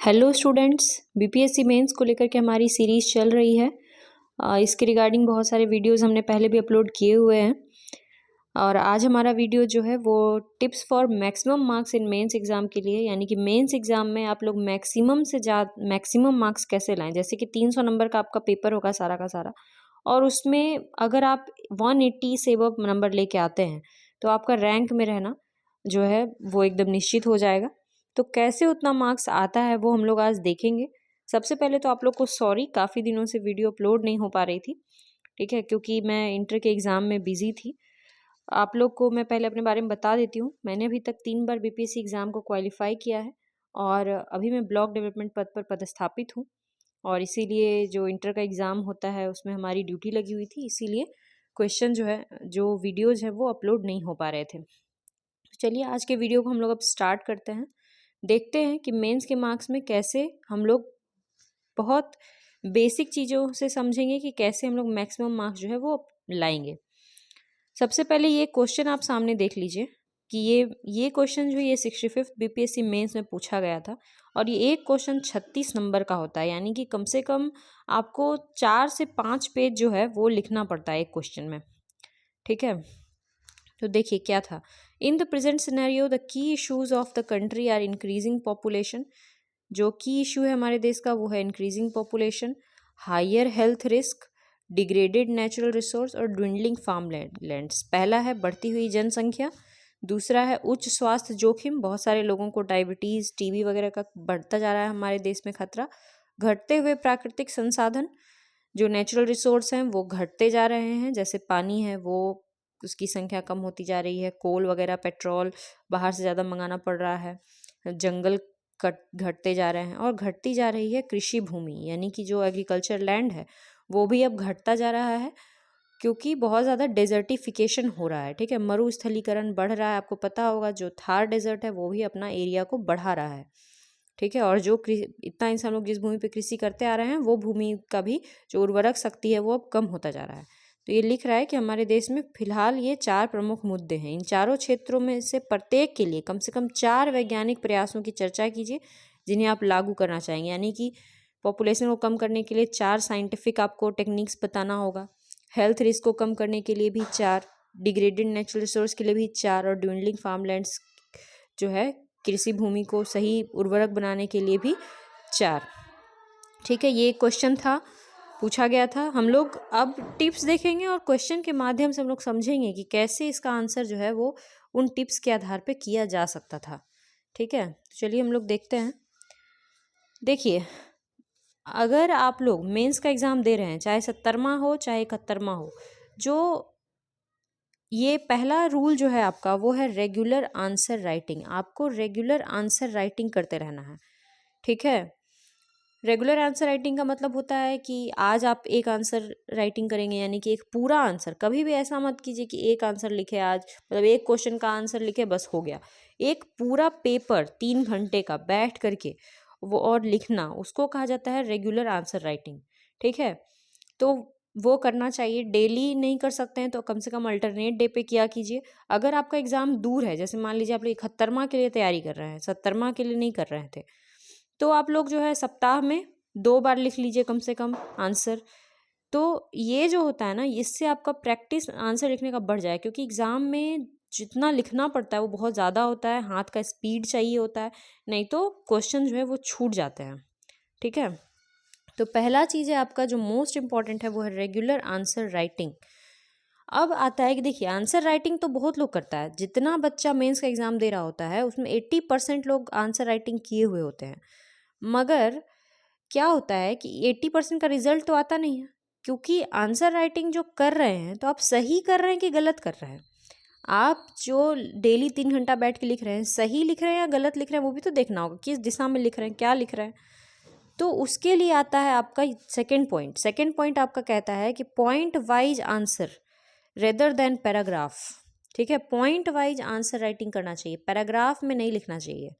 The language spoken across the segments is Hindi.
हेलो स्टूडेंट्स, बीपीएससी मेंस को लेकर के हमारी सीरीज़ चल रही है। इसके रिगार्डिंग बहुत सारे वीडियोस हमने पहले भी अपलोड किए हुए हैं और आज हमारा वीडियो जो है वो tips for maximum marks in mains exam के लिए, यानी कि मेंस एग्ज़ाम में आप लोग मैक्सिमम मार्क्स कैसे लाएं। जैसे कि 300 नंबर का आपका पेपर होगा सारा का सारा, और उसमें अगर आप 180 से अब नंबर लेके आते हैं तो आपका रैंक में रहना जो है वो एकदम निश्चित हो जाएगा। तो कैसे उतना मार्क्स आता है वो हम लोग आज देखेंगे। सबसे पहले तो आप लोग को सॉरी, काफ़ी दिनों से वीडियो अपलोड नहीं हो पा रही थी, ठीक है, क्योंकि मैं इंटर के एग्ज़ाम में बिज़ी थी। आप लोग को मैं पहले अपने बारे में बता देती हूँ। मैंने अभी तक 3 बार बीपीएससी एग्ज़ाम को क्वालिफाई किया है और अभी मैं ब्लॉक डेवलपमेंट पद पर पदस्थापित हूँ और इसीलिए जो इंटर का एग्ज़ाम होता है उसमें हमारी ड्यूटी लगी हुई थी, इसीलिए क्वेश्चन जो है, जो वीडियोज़ है वो अपलोड नहीं हो पा रहे थे। चलिए आज के वीडियो को हम लोग अब स्टार्ट करते हैं। देखते हैं कि मेंस के मार्क्स में कैसे हम लोग बहुत बेसिक चीज़ों से समझेंगे कि कैसे हम लोग मैक्सिमम मार्क्स जो है वो लाएंगे। सबसे पहले ये क्वेश्चन आप सामने देख लीजिए कि ये क्वेश्चन जो ये 65th बीपीएससी मेंस में पूछा गया था और ये एक क्वेश्चन 36 नंबर का होता है, यानी कि कम से कम आपको 4 से 5 पेज जो है वो लिखना पड़ता है एक क्वेश्चन में, ठीक है। तो देखिए क्या था। In the present scenario the key issues of the country are increasing population. जो की इशू है हमारे देश का वो है increasing population, higher health risk, degraded natural resource और ड्विंडलिंग फार्म लैंड्स। पहला है बढ़ती हुई जनसंख्या, दूसरा है उच्च स्वास्थ्य जोखिम, बहुत सारे लोगों को डायबिटीज़, टीबी वगैरह का बढ़ता जा रहा है हमारे देश में खतरा, घटते हुए प्राकृतिक संसाधन, जो नेचुरल रिसोर्स हैं वो घटते जा रहे हैं, जैसे पानी है वो उसकी संख्या कम होती जा रही है, कोल वगैरह पेट्रोल बाहर से ज़्यादा मंगाना पड़ रहा है, जंगल कट घटते जा रहे हैं और घटती जा रही है कृषि भूमि, यानी कि जो एग्रीकल्चर लैंड है वो भी अब घटता जा रहा है क्योंकि बहुत ज़्यादा डेजर्टिफिकेशन हो रहा है, ठीक है। मरुस्थलीकरण बढ़ रहा है, आपको पता होगा जो थार डेजर्ट है वो भी अपना एरिया को बढ़ा रहा है, ठीक है। और जो इतना इंसान लोग जिस भूमि पे कृषि करते आ रहे हैं वो भूमि का भी जो उर्वरक शक्ति है वो अब कम होता जा रहा है। तो ये लिख रहा है कि हमारे देश में फिलहाल ये 4 प्रमुख मुद्दे हैं। इन चारों क्षेत्रों में से प्रत्येक के लिए कम से कम 4 वैज्ञानिक प्रयासों की चर्चा कीजिए जिन्हें आप लागू करना चाहेंगे, यानी कि पॉपुलेशन को कम करने के लिए 4 साइंटिफिक आपको टेक्निक्स बताना होगा, हेल्थ रिस्क को कम करने के लिए भी 4, डिग्रेडेड नेचुरल रिसोर्स के लिए भी 4 और ड्विंडलिंग फार्मलैंड्स जो है कृषि भूमि को सही उर्वरक बनाने के लिए भी 4, ठीक है। ये क्वेश्चन था, पूछा गया था। हम लोग अब टिप्स देखेंगे और क्वेश्चन के माध्यम से हम लोग समझेंगे कि कैसे इसका आंसर जो है वो उन टिप्स के आधार पे किया जा सकता था, ठीक है। तो चलिए हम लोग देखते हैं। देखिए, अगर आप लोग मेंस का एग्ज़ाम दे रहे हैं, चाहे 70वां हो चाहे 71वां हो, जो ये पहला रूल जो है आपका वो है रेगुलर आंसर राइटिंग। आपको रेगुलर आंसर राइटिंग करते रहना है, ठीक है। रेगुलर आंसर राइटिंग का मतलब होता है कि आज आप एक आंसर राइटिंग करेंगे, यानी कि एक पूरा आंसर। कभी भी ऐसा मत कीजिए कि एक आंसर लिखे आज, मतलब एक क्वेश्चन का आंसर लिखे बस हो गया। एक पूरा पेपर 3 घंटे का बैठ करके वो और लिखना, उसको कहा जाता है रेगुलर आंसर राइटिंग, ठीक है। तो वो करना चाहिए। डेली नहीं कर सकते हैं तो कम से कम अल्टरनेट डे पे किया कीजिए। अगर आपका एग्ज़ाम दूर है, जैसे मान लीजिए आप 71वां के लिए तैयारी कर रहे हैं, 70वां के लिए नहीं कर रहे थे, तो आप लोग जो है सप्ताह में 2 बार लिख लीजिए कम से कम आंसर। तो ये जो होता है ना, इससे आपका प्रैक्टिस आंसर लिखने का बढ़ जाए, क्योंकि एग्ज़ाम में जितना लिखना पड़ता है वो बहुत ज़्यादा होता है, हाथ का स्पीड चाहिए होता है, नहीं तो क्वेश्चन जो है वो छूट जाते हैं, ठीक है। तो पहला चीज़ है आपका जो मोस्ट इम्पॉर्टेंट है वो है रेगुलर आंसर राइटिंग। अब आता है कि देखिए, आंसर राइटिंग तो बहुत लोग करता है। जितना बच्चा मेंस का एग्ज़ाम दे रहा होता है उसमें 80% लोग आंसर राइटिंग किए हुए होते हैं, मगर क्या होता है कि 80% का रिजल्ट तो आता नहीं है, क्योंकि आंसर राइटिंग जो कर रहे हैं तो आप सही कर रहे हैं कि गलत कर रहे हैं। आप जो डेली 3 घंटा बैठ के लिख रहे हैं, सही लिख रहे हैं या गलत लिख रहे हैं, वो भी तो देखना होगा, किस दिशा में लिख रहे हैं, क्या लिख रहे हैं। तो उसके लिए आता है आपका सेकेंड पॉइंट आपका कहता है कि point wise answer rather than paragraph, ठीक है। पॉइंट वाइज आंसर राइटिंग करना चाहिए, पैराग्राफ में नहीं लिखना चाहिए।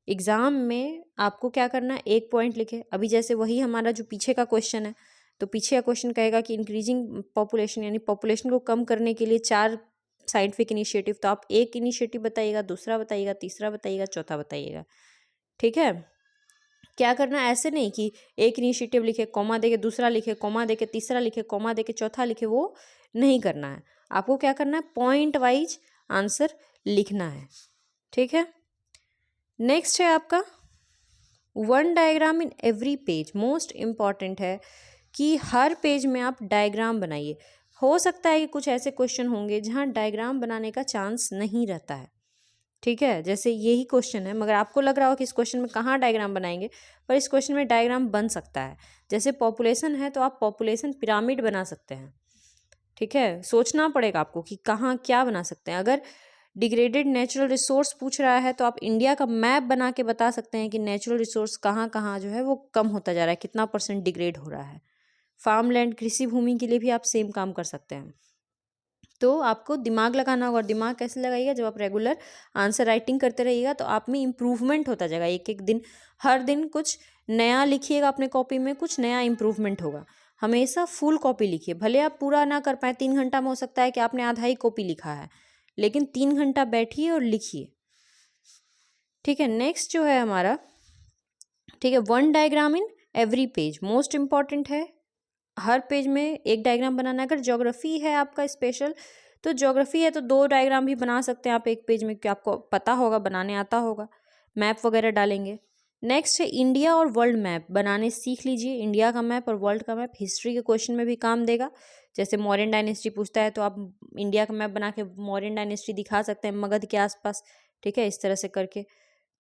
एग्ज़ाम में आपको क्या करना है, एक पॉइंट लिखे। अभी जैसे वही हमारा जो पीछे का क्वेश्चन है, तो पीछे का क्वेश्चन कहेगा कि इंक्रीजिंग पॉपुलेशन, यानी पॉपुलेशन को कम करने के लिए 4 साइंटिफिक इनिशिएटिव। तो आप एक इनिशिएटिव बताइएगा, दूसरा बताइएगा, तीसरा बताइएगा, चौथा बताइएगा, ठीक है। क्या करना, ऐसे नहीं कि एक इनिशिएटिव लिखे कॉमा देके दूसरा लिखे कॉमा देके तीसरा लिखे कॉमा देके चौथा लिखे, वो नहीं करना है। आपको क्या करना है, पॉइंट वाइज आंसर लिखना है। ठीक है, नेक्स्ट है आपका one diagram in every page. Most important है कि हर पेज में आप डायग्राम बनाइए। हो सकता है कि कुछ ऐसे क्वेश्चन होंगे जहाँ डायग्राम बनाने का चांस नहीं रहता है। ठीक है, जैसे यही क्वेश्चन है, मगर आपको लग रहा हो कि इस क्वेश्चन में कहाँ डायग्राम बनाएंगे, पर इस क्वेश्चन में डायग्राम बन सकता है। जैसे पॉपुलेशन है तो आप पॉपुलेशन पिरामिड बना सकते हैं। ठीक है, सोचना पड़ेगा आपको कि कहाँ क्या बना सकते हैं। अगर डिग्रेडेड नेचुरल रिसोर्स पूछ रहा है तो आप इंडिया का मैप बना के बता सकते हैं कि नेचुरल रिसोर्स कहाँ कहाँ जो है वो कम होता जा रहा है, कितना % डिग्रेड हो रहा है। फार्म लैंड, कृषि भूमि के लिए भी आप सेम काम कर सकते हैं। तो आपको दिमाग लगाना होगा। और दिमाग कैसे लगाइएगा, जब आप रेगुलर आंसर राइटिंग करते रहिएगा तो आप में इम्प्रूवमेंट होता जाएगा। एक एक दिन, हर दिन कुछ नया लिखिएगा अपने कॉपी में, कुछ नया इम्प्रूवमेंट होगा। हमेशा फुल कॉपी लिखिए, भले आप पूरा ना कर पाए। 3 घंटा में हो सकता है कि आपने आधा ही कॉपी लिखा है, लेकिन 3 घंटा बैठिए और लिखिए। ठीक है, नेक्स्ट जो है हमारा, ठीक है, one diagram in every page. Most important है, हर पेज में एक डायग्राम बनाना है। अगर ज्योग्राफी है आपका स्पेशल, तो ज्योग्राफी है तो 2 डायग्राम भी बना सकते हैं आप एक पेज में, क्योंकि आपको पता होगा, बनाने आता होगा, मैप वगैरह डालेंगे। नेक्स्ट है इंडिया और वर्ल्ड मैप बनाने सीख लीजिए। इंडिया का मैप और वर्ल्ड का मैप हिस्ट्री के क्वेश्चन में भी काम देगा। जैसे मौर्यन डायनेस्टी पूछता है तो आप इंडिया का मैप बना के मौर्यन डायनेस्टी दिखा सकते हैं मगध के आसपास। ठीक है, इस तरह से करके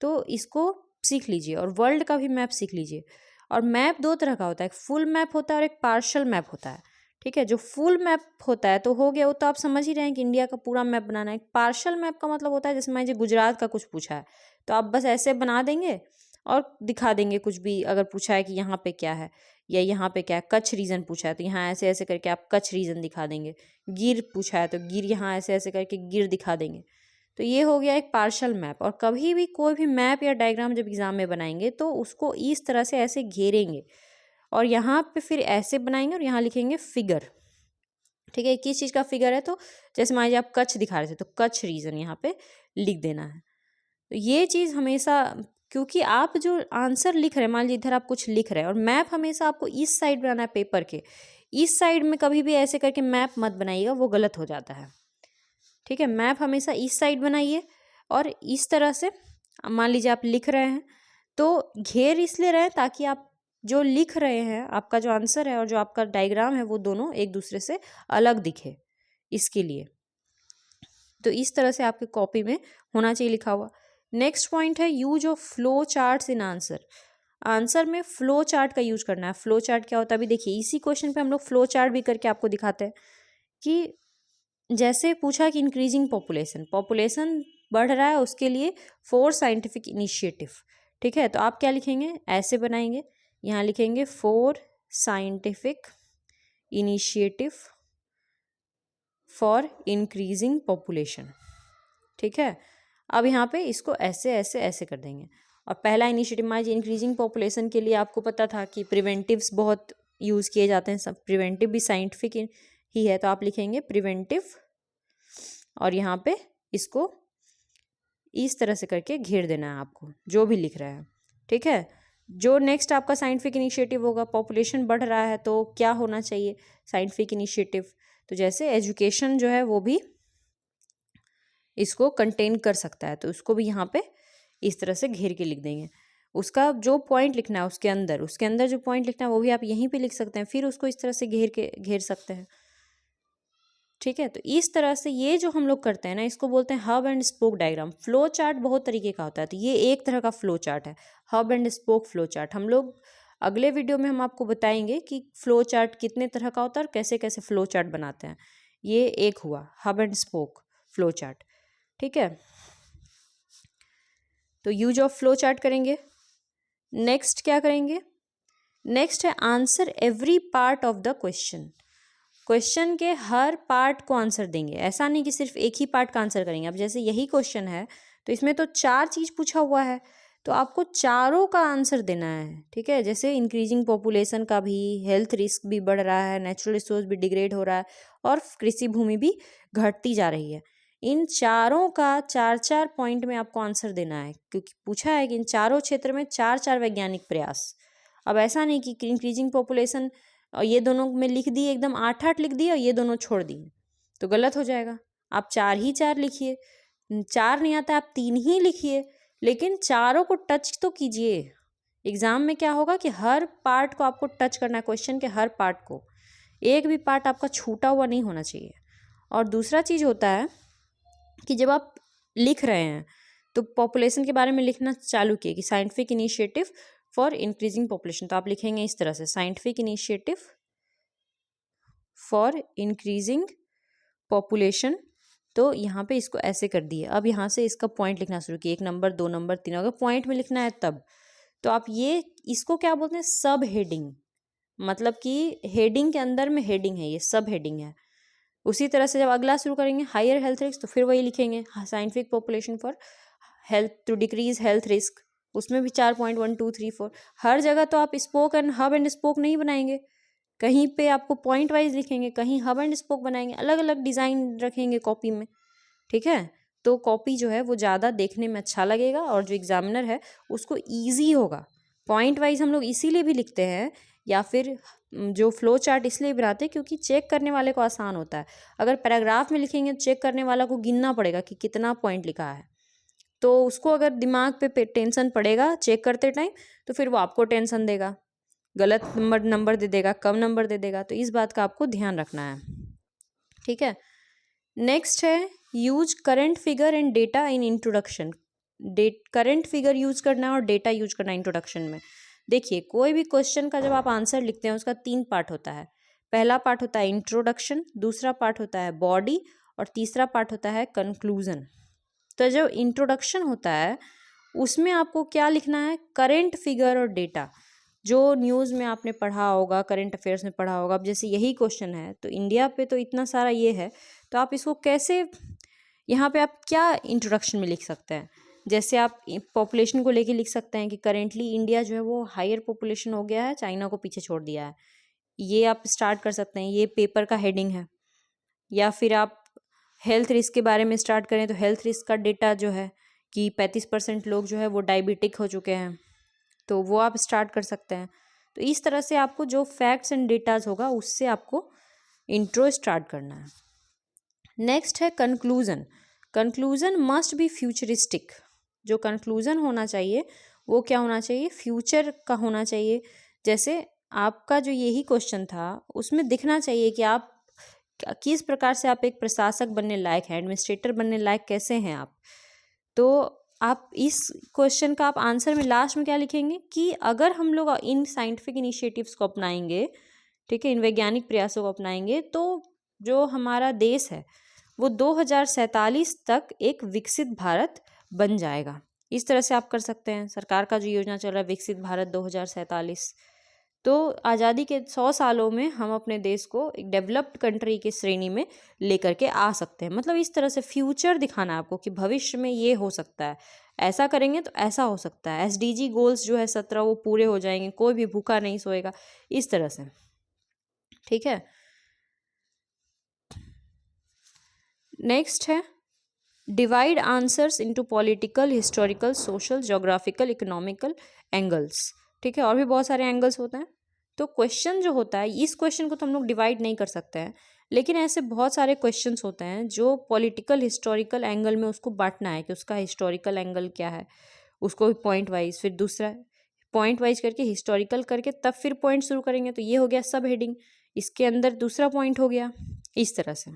तो इसको सीख लीजिए। और वर्ल्ड का भी मैप सीख लीजिए। और मैप 2 तरह का होता है, एक फुल मैप होता है और एक पार्शल मैप होता है। ठीक है, जो फुल मैप होता है तो हो गया, वो तो आप समझ ही रहे हैं कि इंडिया का पूरा मैप बनाना है। एक पार्शल मैप का मतलब होता है, जैसे मान लीजिए गुजरात का कुछ पूछा है तो आप बस ऐसे बना देंगे और दिखा देंगे कुछ भी। अगर पूछा है कि यहाँ पे क्या है या यहाँ पे क्या है, कच्छ रीजन पूछा है तो यहाँ ऐसे ऐसे करके आप कच्छ रीजन दिखा देंगे। गिर पूछा है तो गिर यहाँ ऐसे ऐसे करके गिर दिखा देंगे। तो ये हो गया एक पार्शल मैप। और कभी भी कोई भी मैप या डायग्राम जब एग्जाम में बनाएंगे तो उसको इस तरह से ऐसे घेरेंगे और यहाँ पे फिर ऐसे बनाएंगे और यहाँ लिखेंगे फिगर। ठीक है, किस चीज़ का फिगर है, तो जैसे मान लीजिए आप कच्छ दिखा रहे थे तो कच्छ रीजन यहाँ पे लिख देना है। तो ये चीज़ हमेशा, क्योंकि आप जो आंसर लिख रहे हैं, मान लीजिए इधर आप कुछ लिख रहे हैं और मैप हमेशा आपको इस साइड बनाना है पेपर के, इस साइड में कभी भी ऐसे करके मैप मत बनाइएगा, वो गलत हो जाता है। ठीक है, मैप हमेशा इस साइड बनाइए और इस तरह से मान लीजिए आप लिख रहे हैं तो घेर इसलिए रहे ताकि आप जो लिख रहे हैं, आपका जो आंसर है और जो आपका डायग्राम है, वो दोनों एक दूसरे से अलग दिखे, इसके लिए। तो इस तरह से आपके कॉपी में होना चाहिए लिखा हुआ। नेक्स्ट पॉइंट है use of flow charts in answer. Answer में फ्लो चार्ट का यूज करना है। फ्लो चार्ट क्या होता है, अभी देखिए इसी क्वेश्चन पे हम लोग फ्लो चार्ट भी करके आपको दिखाते हैं कि जैसे पूछा कि इंक्रीजिंग पॉपुलेशन बढ़ रहा है, उसके लिए 4 साइंटिफिक इनिशिएटिव। ठीक है, तो आप क्या लिखेंगे, ऐसे बनाएंगे, यहाँ लिखेंगे 4 scientific initiative for increasing population. ठीक है, अब यहाँ पे इसको ऐसे ऐसे ऐसे कर देंगे। और पहला इनिशिएटिव मान लीजिए इंक्रीजिंग पॉपुलेशन के लिए आपको पता था कि प्रिवेंटिव्स बहुत यूज़ किए जाते हैं, सब प्रिवेंटिव भी साइंटिफिक ही है, तो आप लिखेंगे प्रिवेंटिव और यहाँ पे इसको इस तरह से करके घेर देना है आपको, जो भी लिख रहा है। ठीक है, जो नेक्स्ट आपका साइंटिफिक इनिशिएटिव होगा, पॉपुलेशन बढ़ रहा है तो क्या होना चाहिए साइंटिफिक इनिशिएटिव, तो जैसे एजुकेशन जो है वो भी इसको कंटेन कर सकता है, तो उसको भी यहाँ पे इस तरह से घेर के लिख देंगे। उसका जो पॉइंट लिखना है उसके अंदर जो पॉइंट लिखना है वो भी आप यहीं पे लिख सकते हैं, फिर उसको इस तरह से घेर सकते हैं। ठीक है, तो इस तरह से ये जो हम लोग करते हैं ना, इसको बोलते हैं hub and spoke diagram. Flow chart बहुत तरीके का होता है, तो ये एक तरह का फ्लो चार्ट है, hub and spoke flow chart. हम लोग अगले वीडियो में हम आपको बताएंगे कि फ्लो चार्ट कितने तरह का होता है और कैसे कैसे फ्लो चार्ट बनाते हैं। ये एक हुआ hub and spoke flow chart. ठीक है, तो यूज ऑफ फ्लो चार्ट करेंगे। नेक्स्ट क्या करेंगे, नेक्स्ट है answer every part of the question के हर पार्ट को आंसर देंगे। ऐसा नहीं कि सिर्फ एक ही पार्ट का आंसर करेंगे। अब जैसे यही क्वेश्चन है तो इसमें तो 4 चीज़ पूछा हुआ है, तो आपको चारों का आंसर देना है। ठीक है, जैसे इंक्रीजिंग पॉपुलेशन का भी, हेल्थ रिस्क भी बढ़ रहा है, नेचुरल रिसोर्स भी डिग्रेड हो रहा है और कृषि भूमि भी घटती जा रही है। इन चारों का 4-4 पॉइंट में आपको आंसर देना है, क्योंकि पूछा है कि इन चारों क्षेत्र में 4-4 वैज्ञानिक प्रयास। अब ऐसा नहीं कि इंक्रीजिंग पॉपुलेशन और ये दोनों में लिख दिए, एकदम 8-8 लिख दिए और ये दोनों छोड़ दिए, तो गलत हो जाएगा। आप 4 ही 4 लिखिए, 4 नहीं आता आप 3 ही लिखिए, लेकिन चारों को टच तो कीजिए। एग्जाम में क्या होगा कि हर पार्ट को आपको टच करना है, क्वेश्चन के हर पार्ट को, एक भी पार्ट आपका छूटा हुआ नहीं होना चाहिए। और दूसरा चीज़ होता है कि जब आप लिख रहे हैं तो पॉपुलेशन के बारे में लिखना चालू किए कि scientific initiative for increasing population, तो आप लिखेंगे इस तरह से, scientific initiative for increasing population. तो यहाँ पे इसको ऐसे कर दिए। अब यहाँ से इसका पॉइंट लिखना शुरू किए, 1 नंबर 2 नंबर 3, अगर पॉइंट में लिखना है तब तो आप ये इसको क्या बोलते हैं, सब हेडिंग, मतलब कि हेडिंग के अंदर में हेडिंग है, ये सब हेडिंग है। उसी तरह से जब अगला शुरू करेंगे हायर हेल्थ रिस्क, तो फिर वही लिखेंगे scientific population for health to decrease health risk, उसमें भी 4 पॉइंट 1 2 3 4। हर जगह तो आप spoke and hub and spoke नहीं बनाएंगे, कहीं पे आपको पॉइंट वाइज लिखेंगे, कहीं हब एंड स्पोक बनाएंगे, अलग अलग डिज़ाइन रखेंगे कॉपी में, ठीक है। तो कॉपी जो है वो ज़्यादा देखने में अच्छा लगेगा और जो एग्जामिनर है उसको ईजी होगा। पॉइंट वाइज हम लोग इसीलिए भी लिखते हैं या फिर जो फ्लो चार्ट इसलिए बनाते हैं क्योंकि चेक करने वाले को आसान होता है। अगर पैराग्राफ में लिखेंगे तो चेक करने वाला को गिनना पड़ेगा कि कितना पॉइंट लिखा है, तो उसको अगर दिमाग पे टेंशन पड़ेगा चेक करते टाइम, तो फिर वो आपको टेंशन देगा, गलत नंबर दे देगा, कम नंबर दे देगा। तो इस बात का आपको ध्यान रखना है, ठीक है। नेक्स्ट है use current figure and data in introduction. Current figure use करना और डेटा यूज करना इंट्रोडक्शन में। देखिए कोई भी क्वेश्चन का जब आप आंसर लिखते हैं उसका 3 पार्ट होता है। पहला पार्ट होता है इंट्रोडक्शन, दूसरा पार्ट होता है बॉडी और तीसरा पार्ट होता है कंक्लूजन। तो जो इंट्रोडक्शन होता है उसमें आपको क्या लिखना है, करंट फिगर और डेटा, जो न्यूज़ में आपने पढ़ा होगा, करंट अफेयर्स में पढ़ा होगा। अब जैसे यही क्वेश्चन है तो इंडिया पे तो इतना सारा ये है, तो आप इसको कैसे, यहाँ पे आप क्या इंट्रोडक्शन में लिख सकते हैं। जैसे आप पॉपुलेशन को लेके लिख सकते हैं कि करेंटली इंडिया जो है वो हायर पॉपुलेशन हो गया है, चाइना को पीछे छोड़ दिया है, ये आप स्टार्ट कर सकते हैं, ये पेपर का हेडिंग है। या फिर आप हेल्थ रिस्क के बारे में स्टार्ट करें तो हेल्थ रिस्क का डेटा जो है कि 35% लोग जो है वो डायबिटिक हो चुके हैं, तो वो आप स्टार्ट कर सकते हैं। तो इस तरह से आपको जो फैक्ट्स एंड डेटाज होगा उससे आपको इंट्रो स्टार्ट करना है। नेक्स्ट है conclusion. Conclusion must be futuristic. जो कंक्लूजन होना चाहिए वो क्या होना चाहिए, फ्यूचर का होना चाहिए। जैसे आपका जो यही क्वेश्चन था उसमें दिखना चाहिए कि आप किस प्रकार से आप एक प्रशासक बनने लायक हैं, एडमिनिस्ट्रेटर बनने लायक कैसे हैं आप। तो आप इस क्वेश्चन का आप आंसर में लास्ट में क्या लिखेंगे कि अगर हम लोग इन साइंटिफिक इनिशिएटिव्स को अपनाएंगे, ठीक है, इन वैज्ञानिक प्रयासों को अपनाएंगे, तो जो हमारा देश है वो 2047 तक एक विकसित भारत बन जाएगा। इस तरह से आप कर सकते हैं। सरकार का जो योजना चल रहा है विकसित भारत 2047, तो आज़ादी के 100 सालों में हम अपने देश को एक डेवलप्ड कंट्री की श्रेणी में लेकर के आ सकते हैं। मतलब इस तरह से फ्यूचर दिखाना है आपको कि भविष्य में ये हो सकता है, ऐसा करेंगे तो ऐसा हो सकता है। SDG गोल्स जो है 17 वो पूरे हो जाएंगे, कोई भी भूखा नहीं सोएगा, इस तरह से, ठीक है। नेक्स्ट है divide answers into political, historical, social, geographical, economical angles, ठीक है, और भी बहुत सारे एंगल्स होते हैं। तो क्वेश्चन जो होता है, इस क्वेश्चन को तो हम लोग डिवाइड नहीं कर सकते हैं, लेकिन ऐसे बहुत सारे क्वेश्चंस होते हैं जो पॉलिटिकल हिस्टोरिकल एंगल में उसको बांटना है कि उसका हिस्टोरिकल एंगल क्या है, उसको पॉइंट वाइज, फिर दूसरा पॉइंट वाइज करके हिस्टोरिकल करके तब फिर पॉइंट शुरू करेंगे, तो ये हो गया सब हेडिंग, इसके अंदर दूसरा पॉइंट हो गया, इस तरह से।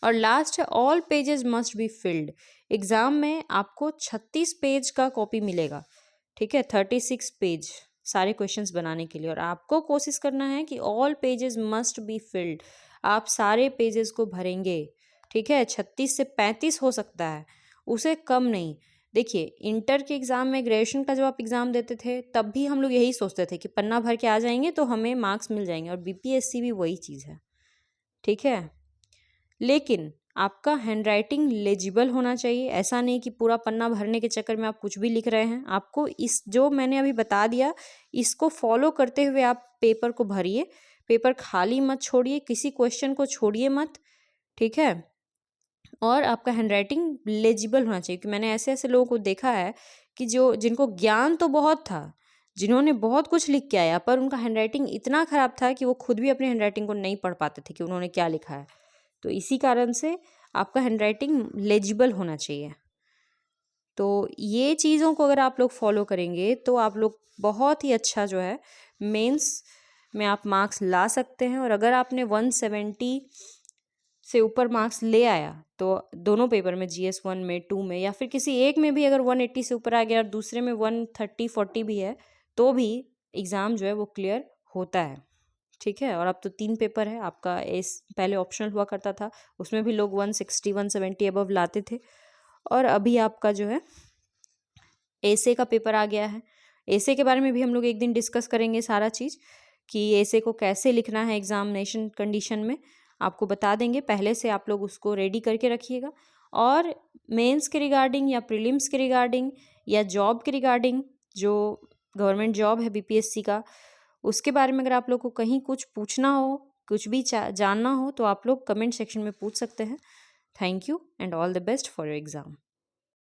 और लास्ट है all pages must be filled. Exam में आपको 36 पेज का कॉपी मिलेगा, ठीक है, 36 पेज सारे क्वेश्चंस बनाने के लिए, और आपको कोशिश करना है कि all pages must be filled, आप सारे पेजेस को भरेंगे, ठीक है। 36 से 35 हो सकता है, उसे कम नहीं। देखिए इंटर के एग्ज़ाम में, ग्रेजुएशन का जब आप एग्ज़ाम देते थे तब भी हम लोग यही सोचते थे कि पन्ना भर के आ जाएंगे तो हमें मार्क्स मिल जाएंगे, और BPSC भी वही चीज़ है, ठीक है। लेकिन आपका हैंडराइटिंग लेजिबल होना चाहिए, ऐसा नहीं कि पूरा पन्ना भरने के चक्कर में आप कुछ भी लिख रहे हैं। आपको इस जो मैंने अभी बता दिया इसको फॉलो करते हुए आप पेपर को भरिए, पेपर खाली मत छोड़िए, किसी क्वेश्चन को छोड़िए मत, ठीक है। और आपका हैंडराइटिंग लेजिबल होना चाहिए। क्योंकि मैंने ऐसे ऐसे लोगों को देखा है कि जिनको ज्ञान तो बहुत था, जिन्होंने बहुत कुछ लिख के आया, पर उनका हैंडराइटिंग इतना ख़राब था कि वो खुद भी अपनी हैंडराइटिंग को नहीं पढ़ पाते थे कि उन्होंने क्या लिखा है। तो इसी कारण से आपका हैंडराइटिंग लेजिबल होना चाहिए। तो ये चीज़ों को अगर आप लोग फॉलो करेंगे तो आप लोग बहुत ही अच्छा जो है मेंस में आप मार्क्स ला सकते हैं। और अगर आपने 170 से ऊपर मार्क्स ले आया तो दोनों पेपर में, GS 1 में, 2 में, या फिर किसी एक में भी अगर 180 से ऊपर आ गया और दूसरे में 130-40 भी है, तो भी एग्ज़ाम जो है वो क्लियर होता है। ठीक है। और अब तो 3 पेपर है आपका। पहले ऑप्शनल हुआ करता था, उसमें भी लोग 160-170 अबव लाते थे। और अभी आपका जो है एसे का पेपर आ गया है। एसे के बारे में भी हम लोग एक दिन डिस्कस करेंगे सारा चीज़, कि एसे को कैसे लिखना है एग्जामिनेशन कंडीशन में, आपको बता देंगे। पहले से आप लोग उसको रेडी करके रखिएगा। और मेंस के रिगार्डिंग या प्रीलिम्स के रिगार्डिंग या जॉब के रिगार्डिंग, जो गवर्नमेंट जॉब है BPSC का, उसके बारे में अगर आप लोग को कहीं कुछ पूछना हो, कुछ भी जानना हो, तो आप लोग कमेंट सेक्शन में पूछ सकते हैं। Thank you and all the best for your exam.